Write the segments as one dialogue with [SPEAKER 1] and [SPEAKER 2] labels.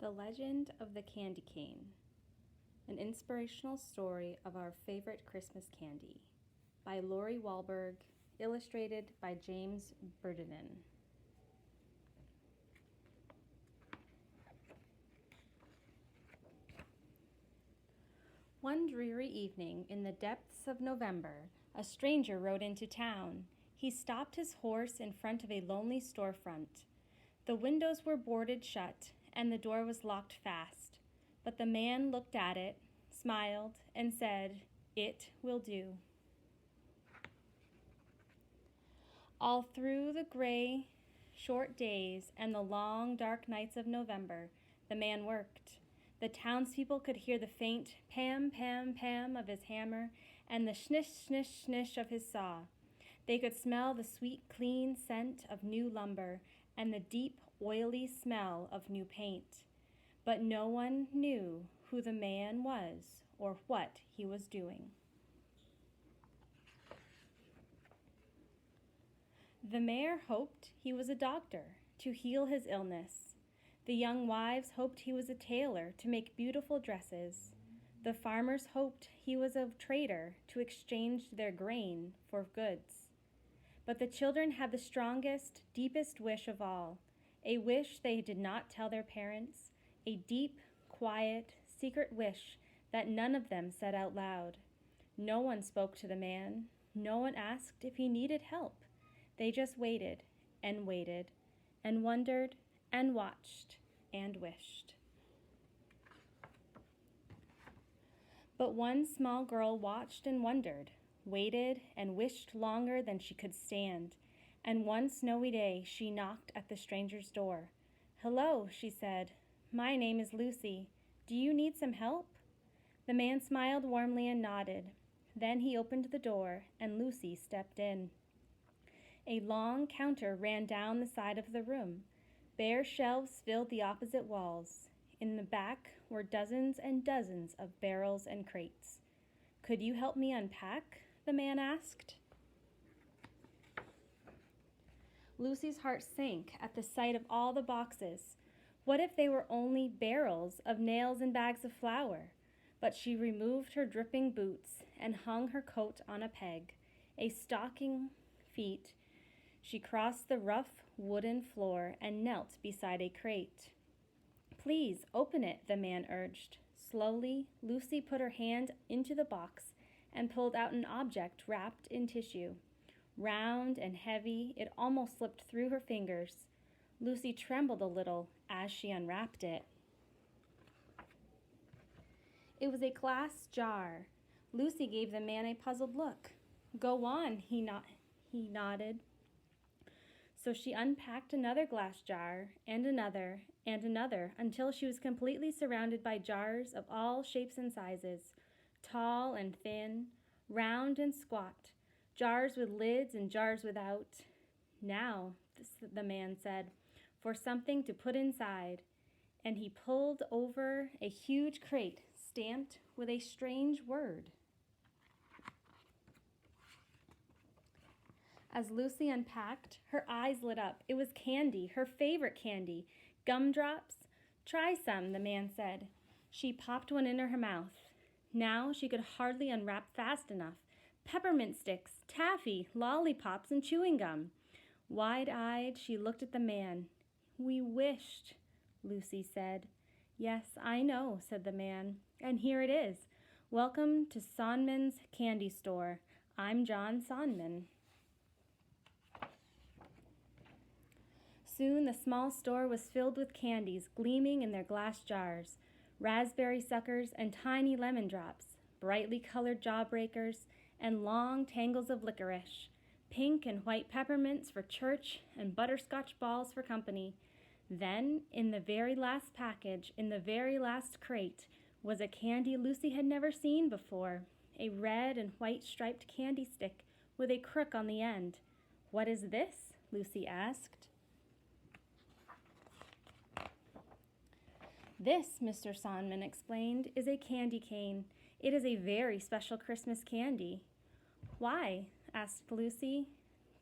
[SPEAKER 1] The Legend of the Candy Cane, an inspirational story of our favorite Christmas candy, by Lori Walburg, illustrated by James Burdinen. One dreary evening in the depths of November, a stranger rode into town. He stopped his horse in front of a lonely storefront. The windows were boarded shut, and the door was locked fast. But the man looked at it, smiled, and said, "It will do." All through the gray, short days and the long, dark nights of November, the man worked. The townspeople could hear the faint pam, pam, pam of his hammer and the snish, snish, snish of his saw. They could smell the sweet, clean scent of new lumber and the deep, oily smell of new paint. But no one knew who the man was or what he was doing. The mayor hoped he was a doctor to heal his illness. The young wives hoped he was a tailor to make beautiful dresses. The farmers hoped he was a trader to exchange their grain for goods. But the children had the strongest, deepest wish of all, a wish they did not tell their parents, a deep, quiet, secret wish that none of them said out loud. No one spoke to the man. No one asked if he needed help. They just waited and wondered and watched and wished. But one small girl watched and wondered, waited and wished longer than she could stand, and one snowy day she knocked at the stranger's door. "Hello," she said. "My name is Lucy. Do you need some help?" The man smiled warmly and nodded. Then he opened the door, and Lucy stepped in. A long counter ran down the side of the room. Bare shelves filled the opposite walls. In the back were dozens and dozens of barrels and crates. "Could you help me unpack?" the man asked. Lucy's heart sank at the sight of all the boxes. What if they were only barrels of nails and bags of flour? But she removed her dripping boots and hung her coat on a peg. A stocking feet, she crossed the rough wooden floor and knelt beside a crate. "Please, open it," the man urged. Slowly, Lucy put her hand into the box and pulled out an object wrapped in tissue. Round and heavy, it almost slipped through her fingers. Lucy trembled a little as she unwrapped it. It was a glass jar. Lucy gave the man a puzzled look. "Go on," he nodded. So she unpacked another glass jar, and another, until she was completely surrounded by jars of all shapes and sizes, tall and thin, round and squat, jars with lids and jars without. "Now," the man said, "for something to put inside." And he pulled over a huge crate stamped with a strange word. As Lucy unpacked, her eyes lit up. It was candy, her favorite candy, gumdrops. "Try some," the man said. She popped one into her mouth. Now she could hardly unwrap fast enough. Peppermint sticks, taffy, lollipops, and chewing gum. Wide-eyed, she looked at the man. "We wished," Lucy said. "Yes, I know," said the man. "And here it is. Welcome to Sonman's Candy Store. I'm John Sonman." Soon the small store was filled with candies gleaming in their glass jars, raspberry suckers and tiny lemon drops, brightly colored jawbreakers, and long tangles of licorice, pink and white peppermints for church, and butterscotch balls for company. Then, in the very last package, in the very last crate, was a candy Lucy had never seen before, a red and white striped candy stick with a crook on the end. "What is this?" Lucy asked. "This," Mr. Sonman explained, "is a candy cane. It is a very special Christmas candy." "Why?" asked Lucy.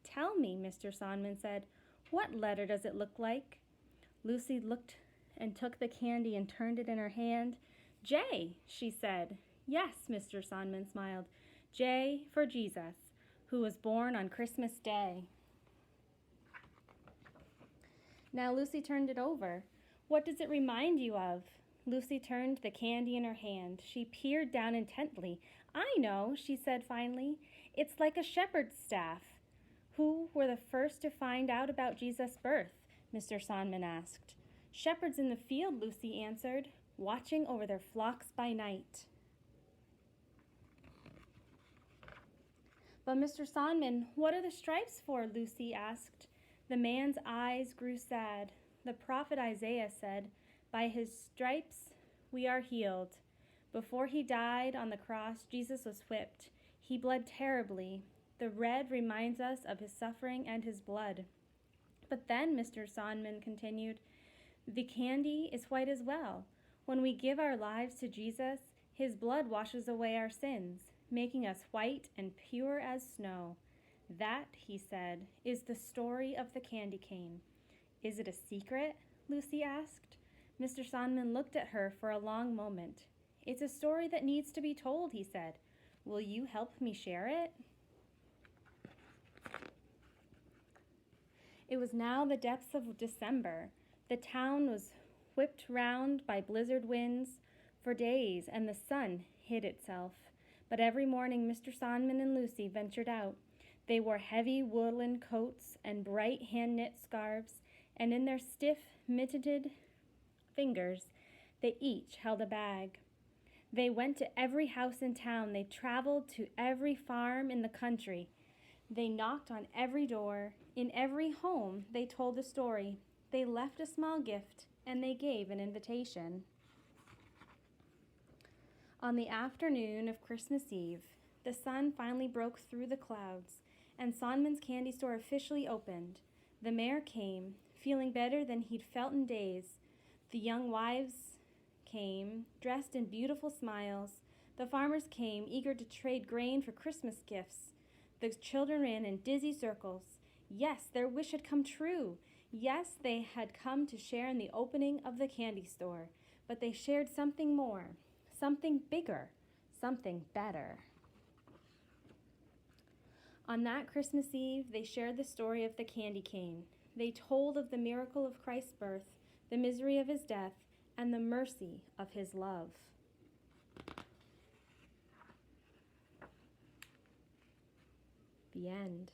[SPEAKER 1] "Tell me," Mr. Sonman said. "What letter does it look like?" Lucy looked and took the candy and turned it in her hand. "J," she said. "Yes," Mr. Sonman smiled. "J for Jesus, who was born on Christmas Day." Now Lucy turned it over. "What does it remind you of?" Lucy turned the candy in her hand. She peered down intently. "I know," she said finally. "It's like a shepherd's staff." "Who were the first to find out about Jesus' birth?" Mr. Sonman asked. "Shepherds in the field," Lucy answered, "watching over their flocks by night." "But Mr. Sonman, what are the stripes for?" Lucy asked. The man's eyes grew sad. The prophet Isaiah said, "By his stripes we are healed." Before he died on the cross, Jesus was whipped. He bled terribly. The red reminds us of his suffering and his blood. "But then," Mr. Sonman continued, "the candy is white as well. When we give our lives to Jesus, his blood washes away our sins, making us white and pure as snow. That," he said, "is the story of the candy cane." "Is it a secret?" Lucy asked. Mr. Sonman looked at her for a long moment. "It's a story that needs to be told," he said. "Will you help me share it?" It was now the depths of December. The town was whipped round by blizzard winds for days, and the sun hid itself. But every morning Mr. Sonman and Lucy ventured out. They wore heavy woolen coats and bright hand-knit scarves, and in their stiff, mittened fingers, they each held a bag. They went to every house in town. They traveled to every farm in the country. They knocked on every door. In every home, they told a story. They left a small gift, and they gave an invitation. On the afternoon of Christmas Eve, the sun finally broke through the clouds, and Sonman's candy store officially opened. The mayor came, feeling better than he'd felt in days. The young wives came, dressed in beautiful smiles. The farmers came, eager to trade grain for Christmas gifts. The children ran in dizzy circles. Yes, their wish had come true. Yes, they had come to share in the opening of the candy store. But they shared something more, something bigger, something better. On that Christmas Eve, they shared the story of the candy cane. They told of the miracle of Christ's birth, the misery of his death, and the mercy of his love. The end.